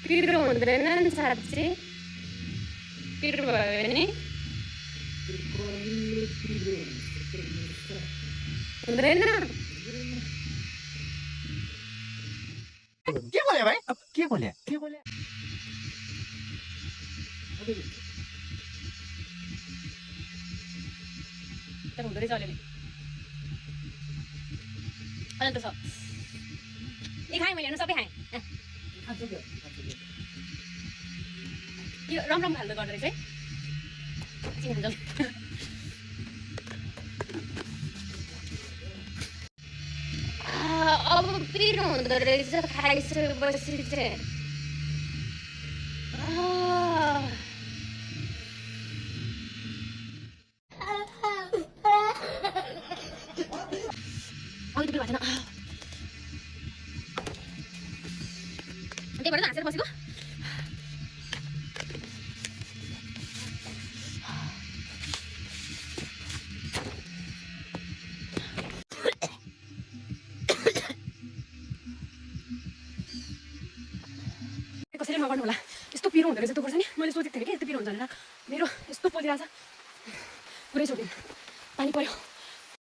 पिरो हुँदैन साँच्ची पिरो भयो भने हुँदैन के बोले भाइ के बोले तर हुँदो रहेछ अलिअलि अझ त छ ए खाएँ मैले हेर्नु सबै खाएँ यो रम खाल्दो गर्दो रहेछ है एकछिन खान्छ अब पिरो हुँदो रहेछ खाइसकेपछि चाहिँ अघि त पिरो भएको छैन त्यही भएर हाँसेर बसेको कसैले नगर्नु होला यस्तो पिरो हुँदो रहेछ त्यो पर्छ नि मैले सोचेको थिएँ कि